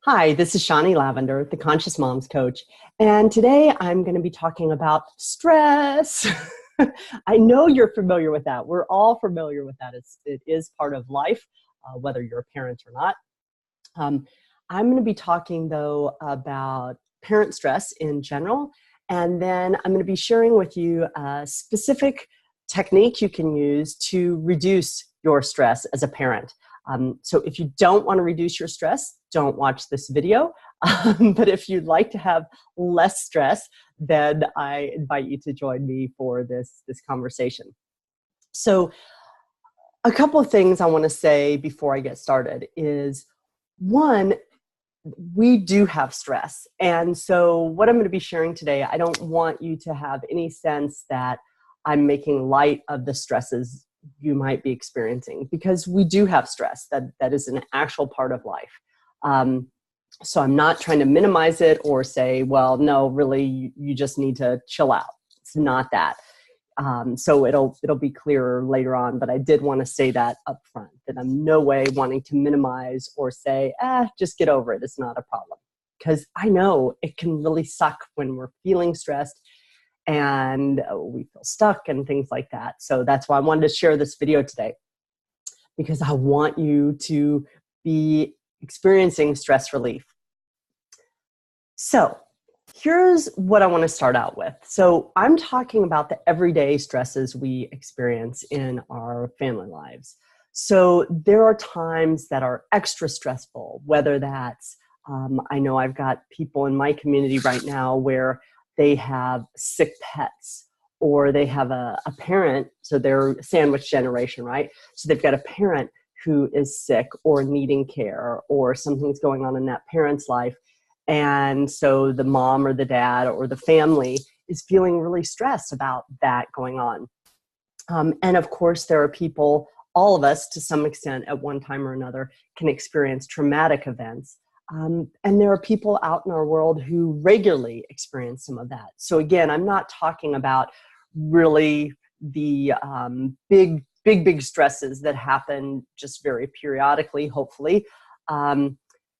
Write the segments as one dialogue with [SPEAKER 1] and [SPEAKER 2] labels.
[SPEAKER 1] Hi, this is Shani Lavender, the Conscious Moms Coach, and today I'm going to be talking about stress. I know you're familiar with that. We're all familiar with that. It is part of life, whether you're a parent or not. I'm going to be talking, though, about parent stress in general, and then I'm going to be sharing with you a specific technique you can use to reduce your stress as a parent. So if you don't want to reduce your stress, don't watch this video. But if you'd like to have less stress, then I invite you to join me for this conversation. So a couple of things I want to say before I get started is, one, we do have stress. And so what I'm going to be sharing today, I don't want you to have any sense that I'm making light of the stresses you might be experiencing, because we do have stress. That is an actual part of life. So I'm not trying to minimize it or say, well, no, really, you just need to chill out. It's not that. So it'll be clearer later on, but I did want to say that up front, that I'm no way wanting to minimize or say, just get over it. It's not a problem. Because I know it can really suck when we're feeling stressed and we feel stuck and things like that. So that's why I wanted to share this video today, because I want you to be experiencing stress relief. So here's what I want to start out with. So I'm talking about the everyday stresses we experience in our family lives. So there are times that are extra stressful, whether that's, I know I've got people in my community right now where they have sick pets, or they have a parent, so they're sandwich generation, right? So they've got a parent who is sick or needing care, or something's going on in that parent's life. And so the mom or the dad or the family is feeling really stressed about that going on. And of course, there are people, all of us to some extent at one time or another, can experience traumatic events. And there are people out in our world who regularly experience some of that. So again, I'm not talking about really the big stresses that happen just very periodically, hopefully.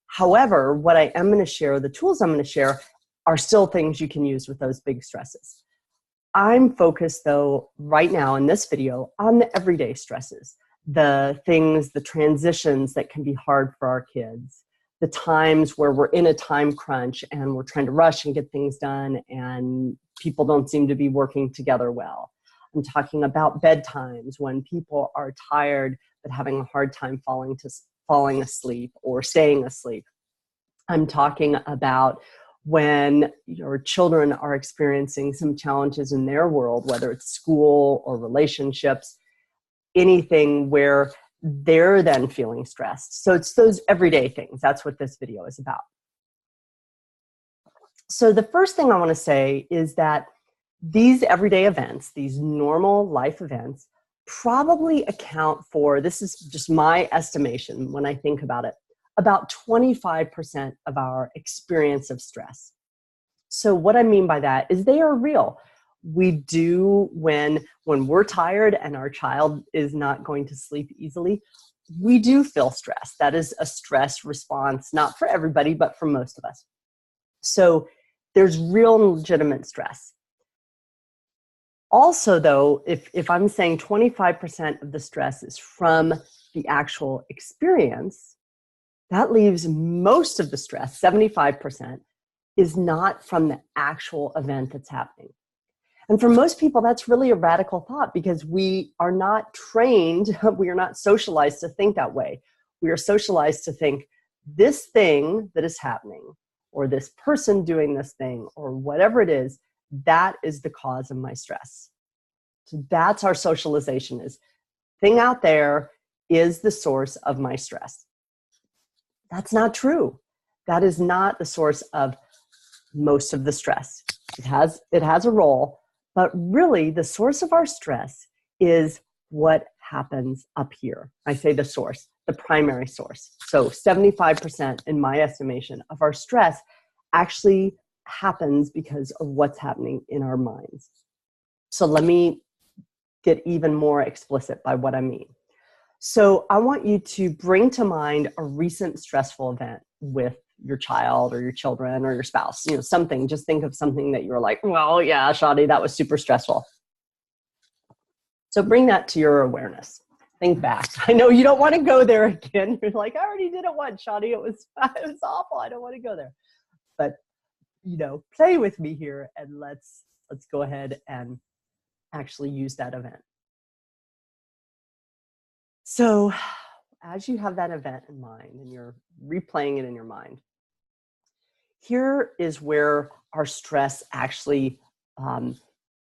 [SPEAKER 1] However, what I am going to share, the tools I'm going to share, are still things you can use with those big stresses. I'm focused, though, right now in this video on the everyday stresses, the things, the transitions that can be hard for our kids, the times where we're in a time crunch and we're trying to rush and get things done and people don't seem to be working together well. I'm talking about bedtimes when people are tired but having a hard time falling asleep or staying asleep. I'm talking about when your children are experiencing some challenges in their world, whether it's school or relationships, anything where they're then feeling stressed. So it's those everyday things. That's what this video is about. So the first thing I want to say is that these everyday events, these normal life events, probably account for, this is just my estimation when I think about it, about 25% of our experience of stress. So what I mean by that is they are real. We do, when we're tired and our child is not going to sleep easily, we do feel stress. That is a stress response, not for everybody, but for most of us. So there's real and legitimate stress. Also, though, if I'm saying 25% of the stress is from the actual experience, that leaves most of the stress, 75%, is not from the actual event that's happening. And for most people, that's really a radical thought, because we are not trained, we are not socialized to think that way. We are socialized to think this thing that is happening, or this person doing this thing, or whatever it is, that is the cause of my stress. So that's our socialization, is thing out there is the source of my stress. That's not true. That is not the source of most of the stress. It has a role, but really the source of our stress is what happens up here. I say the source, the primary source. So 75%, in my estimation, of our stress actually happens because of what's happening in our minds. So let me get even more explicit by what I mean. So I want you to bring to mind a recent stressful event with your child or your children or your spouse, something. Just think of something that you're like, well, yeah, Shadi, that was super stressful. So bring that to your awareness. Think back. I know you don't want to go there again. You're like, I already did it once, Shadi. It was awful. I don't want to go there. But, play with me here and let's go ahead and actually use that event. So as you have that event in mind and you're replaying it in your mind, here is where our stress actually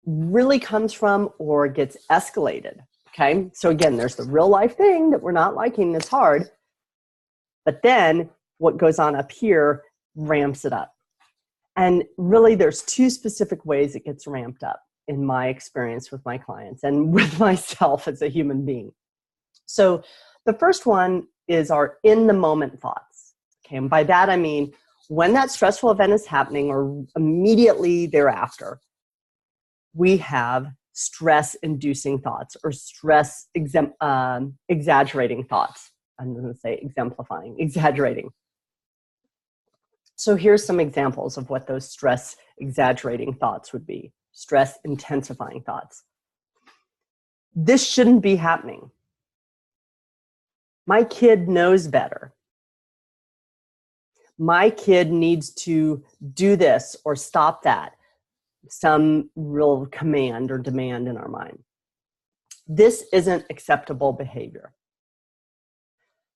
[SPEAKER 1] really comes from or gets escalated. Okay. So again, there's the real life thing that we're not liking that's hard, but then what goes on up here ramps it up. And really there's two specific ways it gets ramped up in my experience with my clients and with myself as a human being. So the first one is our in the moment thoughts. Okay. And by that, I mean, when that stressful event is happening or immediately thereafter, we have stress-inducing thoughts or stress exaggerating thoughts. I'm going to say exemplifying, exaggerating. So here's some examples of what those stress exaggerating thoughts would be. Stress intensifying thoughts. This shouldn't be happening. My kid knows better. My kid needs to do this or stop that. Some real command or demand in our mind. This isn't acceptable behavior.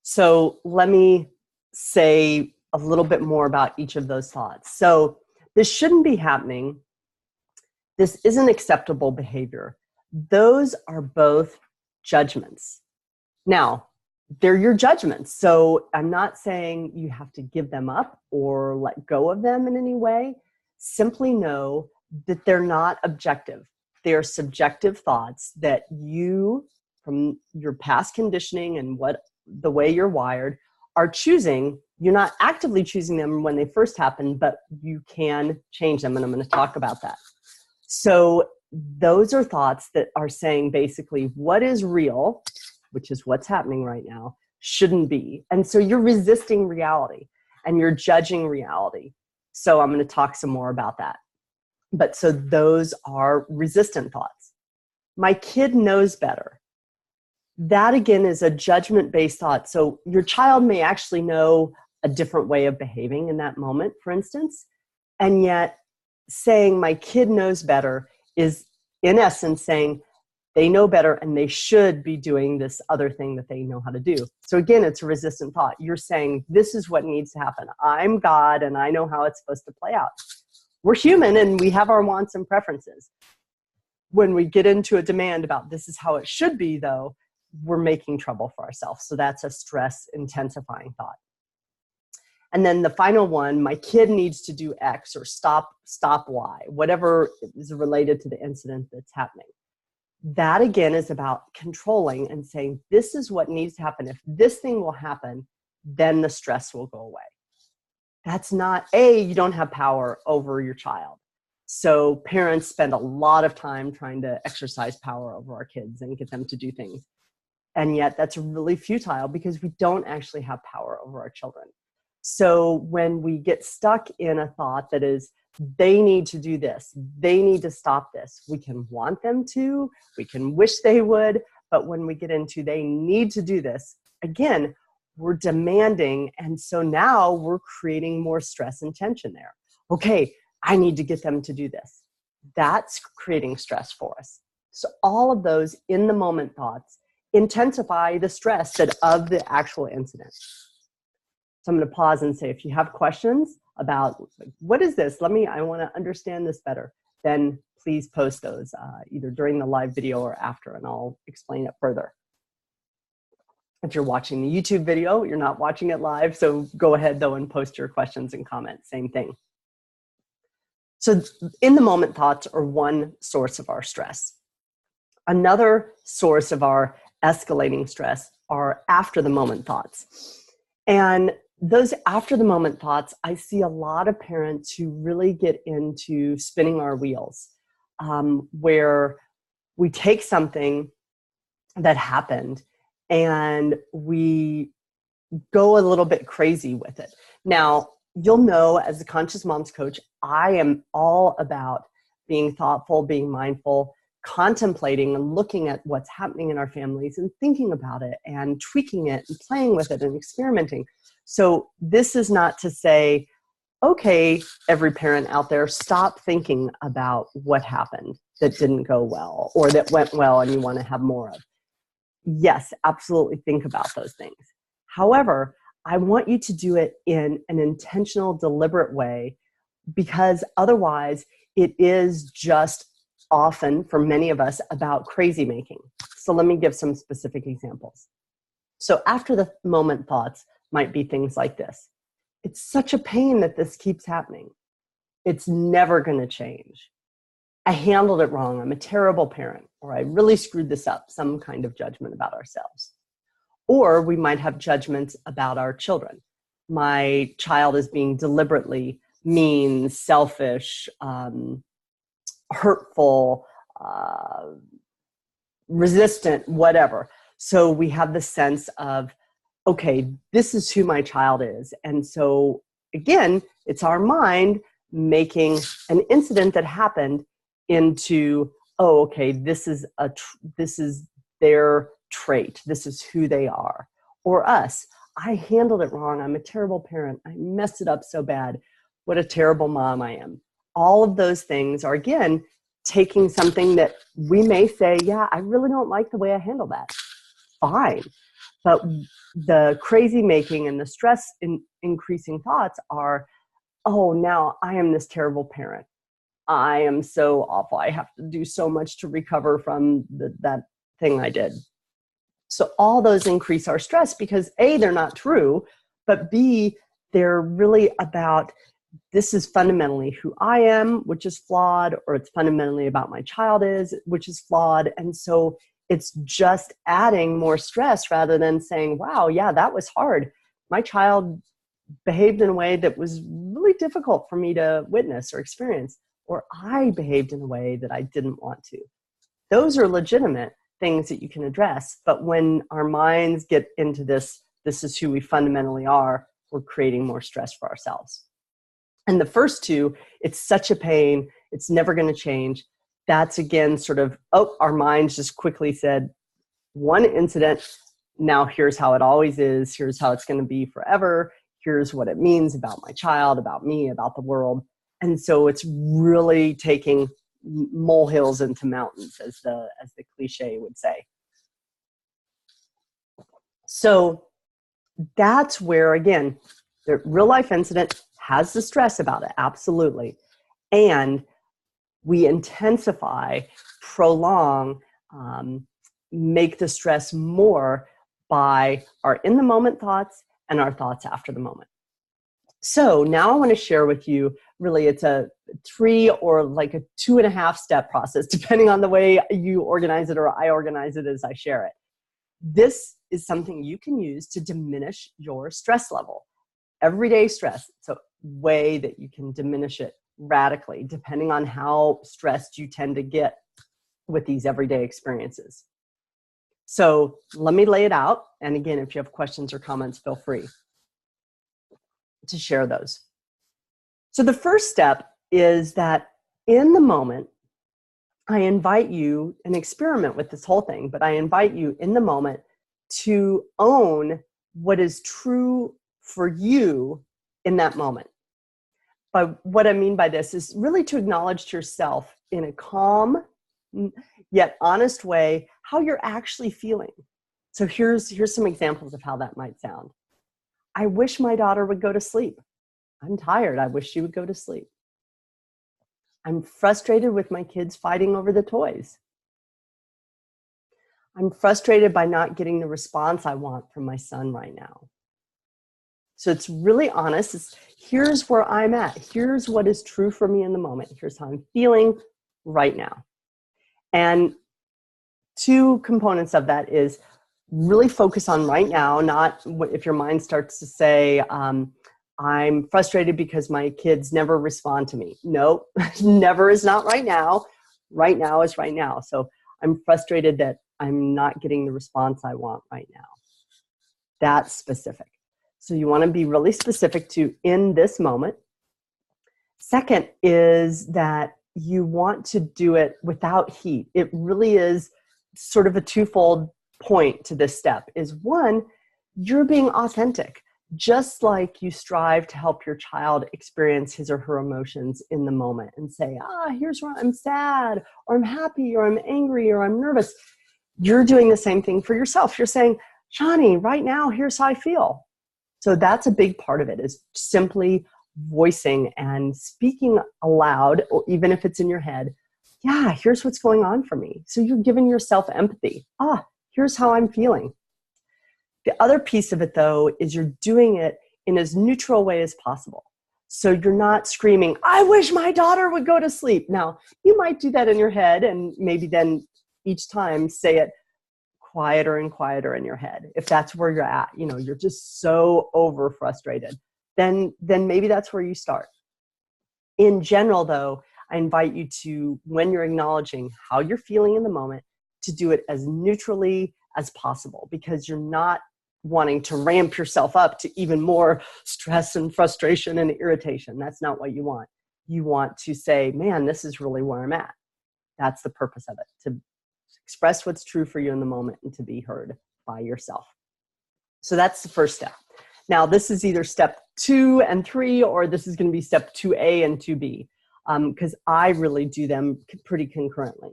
[SPEAKER 1] So let me say a little bit more about each of those thoughts. So this shouldn't be happening. This isn't acceptable behavior. Those are both judgments. Now, they're your judgments. So I'm not saying you have to give them up or let go of them in any way. Simply know that they're not objective. They're subjective thoughts that you, from your past conditioning and the way you're wired, are choosing. You're not actively choosing them when they first happen, but you can change them. And I'm going to talk about that. So those are thoughts that are saying basically what is real, which is what's happening right now, shouldn't be. And so you're resisting reality and you're judging reality. So I'm going to talk some more about that. But so those are resistant thoughts. My kid knows better. That again is a judgment-based thought. So your child may actually know a different way of behaving in that moment, for instance, and yet saying my kid knows better is in essence saying they know better and they should be doing this other thing that they know how to do. So again, it's a resistant thought. You're saying this is what needs to happen. I'm God and I know how it's supposed to play out. We're human and we have our wants and preferences. When we get into a demand about this is how it should be, though, we're making trouble for ourselves. So that's a stress intensifying thought. And then the final one, my kid needs to do X or stop Y, whatever is related to the incident that's happening. That again is about controlling and saying, this is what needs to happen. If this thing will happen, then the stress will go away. That's not, you don't have power over your child. So parents spend a lot of time trying to exercise power over our kids and get them to do things. And yet that's really futile because we don't actually have power over our children. So when we get stuck in a thought that is, they need to do this, they need to stop this, we can want them to, we can wish they would, but when we get into they need to do this, again, we're demanding. And so now we're creating more stress and tension there. Okay, I need to get them to do this. That's creating stress for us. So all of those in the moment thoughts intensify the stress of the actual incident. So I'm going to pause and say, if you have questions about what is this, I want to understand this better, then please post those either during the live video or after, and I'll explain it further. If you're watching the YouTube video, you're not watching it live, so go ahead though and post your questions and comments, same thing. So in the moment thoughts are one source of our stress. Another source of our escalating stress are after the moment thoughts. And those after the moment thoughts, I see a lot of parents who really get into spinning our wheels, where we take something that happened and we go a little bit crazy with it. Now, you'll know as a conscious moms coach, I am all about being thoughtful, being mindful, contemplating and looking at what's happening in our families and thinking about it and tweaking it and playing with it and experimenting. So this is not to say, okay, every parent out there, stop thinking about what happened that didn't go well or that went well and you want to have more of. Yes, absolutely think about those things. However, I want you to do it in an intentional, deliberate way, because otherwise it is just often, for many of us, about crazy making. So let me give some specific examples. So after the moment thoughts might be things like this. It's such a pain that this keeps happening. It's never going to change. I handled it wrong. I'm a terrible parent, or I really screwed this up, some kind of judgment about ourselves. Or we might have judgments about our children. My child is being deliberately mean, selfish, hurtful, resistant, whatever. So we have the sense of, okay, this is who my child is. And so again, it's our mind making an incident that happened into, oh, okay, this is their trait. This is who they are. Or us, I handled it wrong. I'm a terrible parent. I messed it up so bad. What a terrible mom I am. All of those things are, again, taking something that we may say, yeah, I really don't like the way I handle that. Fine. But the crazy making and the stress increasing thoughts are, oh, now I am this terrible parent. I am so awful. I have to do so much to recover from that thing I did. So all those increase our stress because A, they're not true, but B, they're really about, this is fundamentally who I am, which is flawed, or it's fundamentally about my child which is flawed. And so it's just adding more stress rather than saying, wow, yeah, that was hard. My child behaved in a way that was really difficult for me to witness or experience, or I behaved in a way that I didn't want to. Those are legitimate things that you can address. But when our minds get into this is who we fundamentally are, we're creating more stress for ourselves. And the first two, it's such a pain, it's never going to change. That's again sort of, oh, our minds just quickly said, one incident, now here's how it always is, here's how it's going to be forever, here's what it means about my child, about me, about the world. And so it's really taking molehills into mountains, as the cliche would say. So that's where, again, the real life incident has the stress about it, absolutely. And we intensify, prolong, make the stress more by our in the moment thoughts and our thoughts after the moment. So now I want to share with you, really it's a 3 or like a 2.5 step process, depending on the way you organize it or I organize it as I share it. This is something you can use to diminish your stress level. Everyday stress, it's a way that you can diminish it radically, depending on how stressed you tend to get with these everyday experiences. So let me lay it out. And again, if you have questions or comments, feel free to share those. So the first step is that in the moment, I invite you, and experiment with this whole thing, but I invite you in the moment to own what is true for you in that moment. But what I mean by this is really to acknowledge to yourself in a calm yet honest way how you're actually feeling. So here's some examples of how that might sound. I wish my daughter would go to sleep. I'm tired. I wish she would go to sleep. I'm frustrated with my kids fighting over the toys. I'm frustrated by not getting the response I want from my son right now. So it's really honest. Here's where I'm at. Here's what is true for me in the moment. Here's how I'm feeling right now. And 2 components of that is really focus on right now, not if your mind starts to say, I'm frustrated because my kids never respond to me. No, never is not right now. Right now is right now. So I'm frustrated that I'm not getting the response I want right now. That's specific. So you want to be really specific to in this moment. Second is that you want to do it without heat. It really is sort of a twofold point to this step. Is one, you're being authentic. Just like you strive to help your child experience his or her emotions in the moment and say, here's where I'm sad, or I'm happy, or I'm angry, or I'm nervous. You're doing the same thing for yourself. You're saying, Johnny, right now, here's how I feel. So that's a big part of it, is simply voicing and speaking aloud, or even if it's in your head, yeah, here's what's going on for me. So you're giving yourself empathy. Here's how I'm feeling. The other piece of it, though, is you're doing it in as neutral way as possible. So you're not screaming, I wish my daughter would go to sleep. Now, you might do that in your head, and maybe then each time say it quieter and quieter in your head. If that's where you're at, you're just so over frustrated, then maybe that's where you start. In general, though, I invite you to, when you're acknowledging how you're feeling in the moment, to do it as neutrally as possible, because you're not wanting to ramp yourself up to even more stress and frustration and irritation. That's not what you want. You want to say, man, this is really where I'm at. That's the purpose of it, to express what's true for you in the moment and to be heard by yourself. So that's the first step. Now, this is either step 2 and 3, or this is going to be step 2A and 2B, because I really do them pretty concurrently.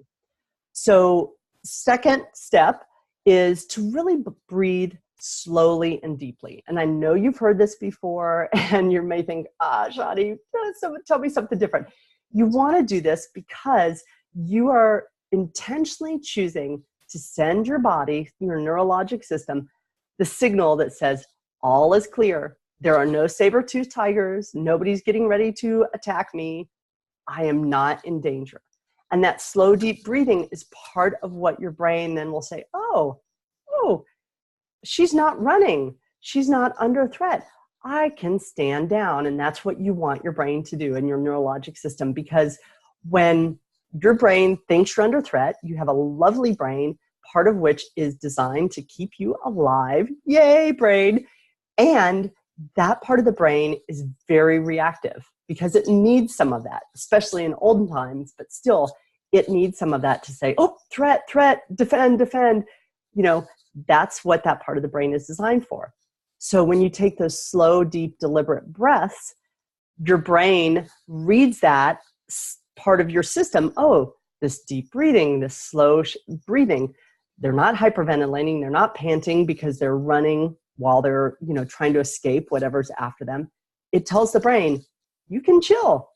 [SPEAKER 1] So second step is to really breathe slowly and deeply. And I know you've heard this before, and you may think, Shadi, tell me something different. You want to do this because you are intentionally choosing to send your body, your neurologic system, the signal that says, all is clear. There are no saber-toothed tigers. Nobody's getting ready to attack me. I am not in danger. And that slow, deep breathing is part of what your brain then will say, oh, she's not running. She's not under threat. I can stand down. And that's what you want your brain to do in your neurologic system, because when your brain thinks you're under threat, you have a lovely brain, part of which is designed to keep you alive. Yay, brain. And that part of the brain is very reactive because it needs some of that, especially in olden times, but still it needs some of that to say, oh, threat, defend. That's what that part of the brain is designed for. So when you take those slow, deep, deliberate breaths, your brain reads that part of your system. Oh, this deep breathing, this slow breathing. They're not hyperventilating. They're not panting because they're running while they're, trying to escape whatever's after them. It tells the brain, you can chill.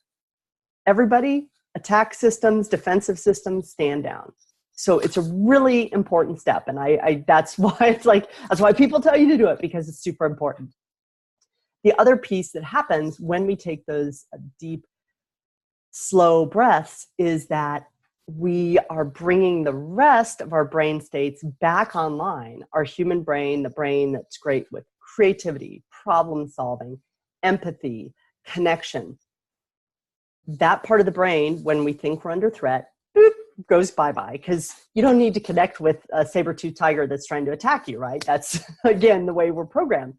[SPEAKER 1] Everybody, attack systems, defensive systems, stand down. So it's a really important step. And I that's why that's why people tell you to do it, because it's super important. The other piece that happens when we take those deep, slow breaths is that we are bringing the rest of our brain states back online. Our human brain, the brain that's great with creativity, problem solving, empathy, connection. That part of the brain, when we think we're under threat, goes bye-bye, because you don't need to connect with a saber-toothed tiger that's trying to attack you, right? That's, again, the way we're programmed.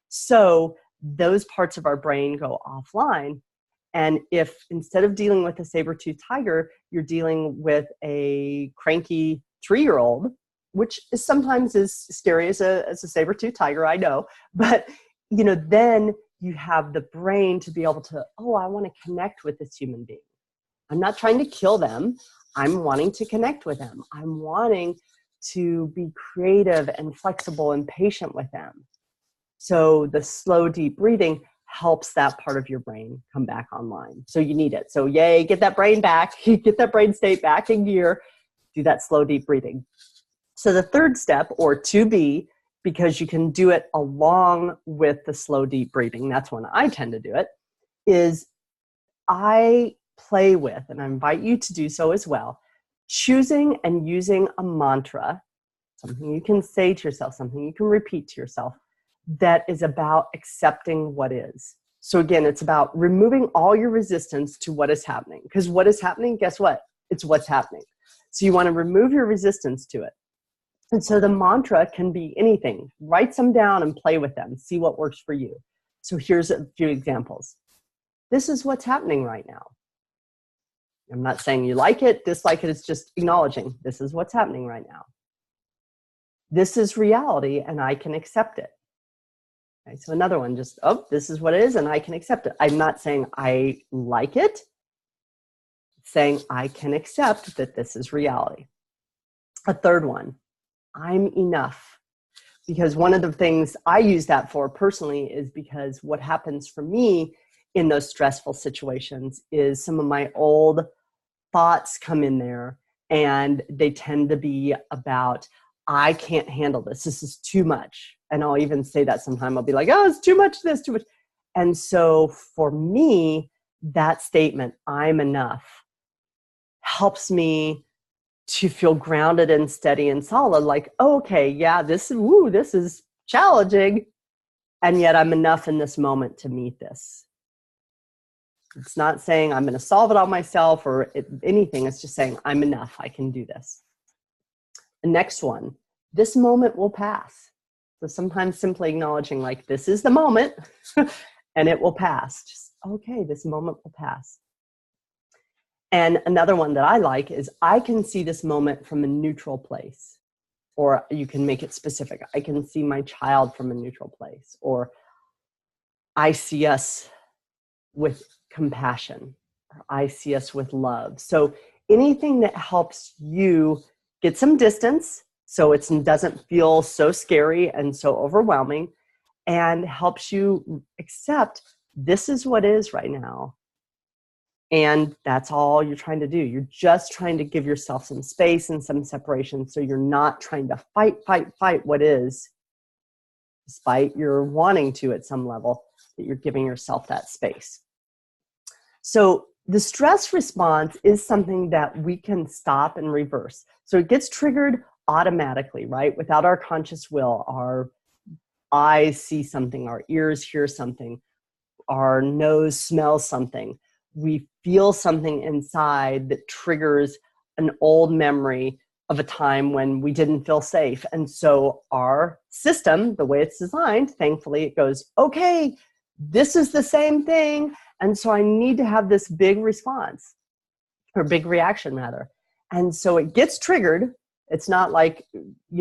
[SPEAKER 1] So those parts of our brain go offline. And if instead of dealing with a saber-toothed tiger, you're dealing with a cranky 3-year-old, which is sometimes as scary as a saber-toothed tiger, I know, but then you have the brain to be able to, I want to connect with this human being. I'm not trying to kill them. I'm wanting to connect with them. I'm wanting to be creative and flexible and patient with them. So the slow, deep breathing helps that part of your brain come back online. So you need it. So yay, get that brain back, get that brain state back in gear, do that slow, deep breathing. So the third step, or 2B, because you can do it along with the slow, deep breathing, that's when I tend to do it, is I play with, and I invite you to do so as well, choosing and using a mantra, something you can say to yourself, something you can repeat to yourself, that is about accepting what is. So again, it's about removing all your resistance to what is happening. Because what is happening, guess what? It's what's happening. So you want to remove your resistance to it. And so the mantra can be anything. Write some down and play with them. See what works for you. So here's a few examples. This is what's happening right now. I'm not saying you like it, dislike it. It's just acknowledging this is what's happening right now. This is reality and I can accept it. Okay, so another one, just, oh, this is what it is and I can accept it. I'm not saying I like it. It's saying I can accept that this is reality. A third one, I'm enough. Because one of the things I use that for personally is because what happens for me in those stressful situations is some of my old thoughts come in there and they tend to be about, I can't handle this. This is too much. And I'll even say that sometime. I'll be like, oh, it's too much this, too much. And so for me, that statement, I'm enough, helps me to feel grounded and steady and solid. Like, oh, okay, yeah, this is challenging. And yet I'm enough in this moment to meet this. It's not saying I'm going to solve it all myself or anything. It's just saying I'm enough. I can do this. The next one, this moment will pass. So sometimes simply acknowledging like, this is the moment and it will pass. Just, okay, this moment will pass. And another one that I like is I can see this moment from a neutral place. Or you can make it specific. I can see my child from a neutral place. Or I see us with compassion. Or I see us with love. So anything that helps you get some distance so it doesn't feel so scary and so overwhelming, and helps you accept this is what is right now. And that's all you're trying to do. You're just trying to give yourself some space and some separation so you're not trying to fight what is, despite your wanting to at some level, that you're giving yourself that space. So the stress response is something that we can stop and reverse. So it gets triggered automatically, right? Without our conscious will. Our eyes see something, our ears hear something, our nose smells something. We feel something inside that triggers an old memory of a time when we didn't feel safe. And so our system, the way it's designed, thankfully it goes, okay, this is the same thing. And so I need to have this big response, or big reaction rather. And so it gets triggered. It's not like,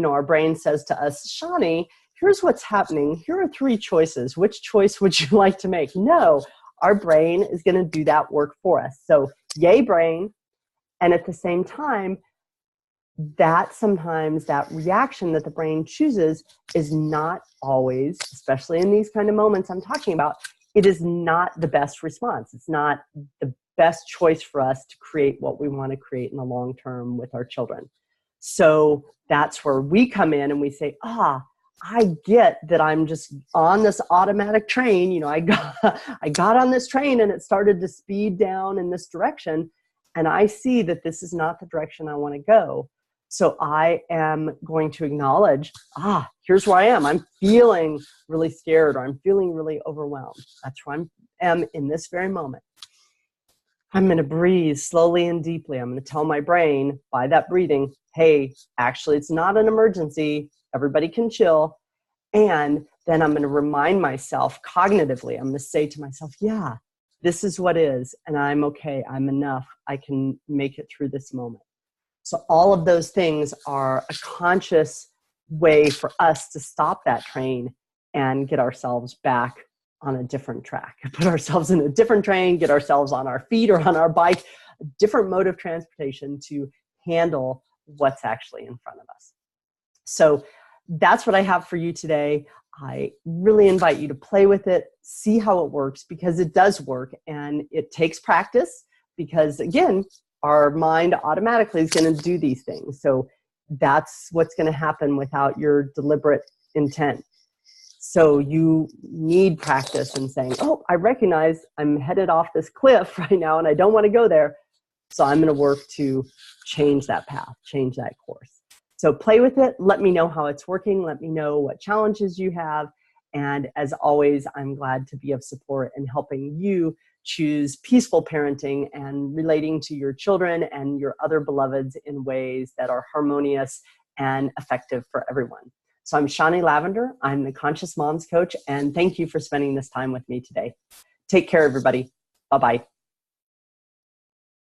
[SPEAKER 1] our brain says to us, Shawnee, here's what's happening. Here are 3 choices. Which choice would you like to make? No, our brain is going to do that work for us. So yay, brain. And at the same time, that sometimes that reaction that the brain chooses is not always, especially in these kind of moments I'm talking about, it is not the best response. It's not the best choice for us to create what we want to create in the long term with our children. So that's where we come in and we say, I get that I'm just on this automatic train. I got on this train and it started to speed down in this direction. And I see that this is not the direction I want to go. So I am going to acknowledge, here's where I am. I'm feeling really scared, or I'm feeling really overwhelmed. That's where I am in this very moment. I'm going to breathe slowly and deeply. I'm going to tell my brain by that breathing, hey, actually, it's not an emergency. Everybody can chill. And then I'm going to remind myself cognitively, I'm going to say to myself, yeah, this is what is, and I'm okay. I'm enough. I can make it through this moment. So all of those things are a conscious way for us to stop that train and get ourselves back on a different track, put ourselves in a different train, get ourselves on our feet or on our bike, a different mode of transportation to handle what's actually in front of us. So that's what I have for you today. I really invite you to play with it, see how it works, because it does work and it takes practice, because again, our mind automatically is going to do these things. So that's what's going to happen without your deliberate intent. So you need practice in saying, I recognize I'm headed off this cliff right now and I don't want to go there. So I'm going to work to change that path, change that course. So play with it. Let me know how it's working. Let me know what challenges you have. And as always, I'm glad to be of support in helping you choose peaceful parenting and relating to your children and your other beloveds in ways that are harmonious and effective for everyone. So I'm Shawnee Lavender. I'm the Conscious Moms Coach, and thank you for spending this time with me today. Take care, everybody. Bye-bye.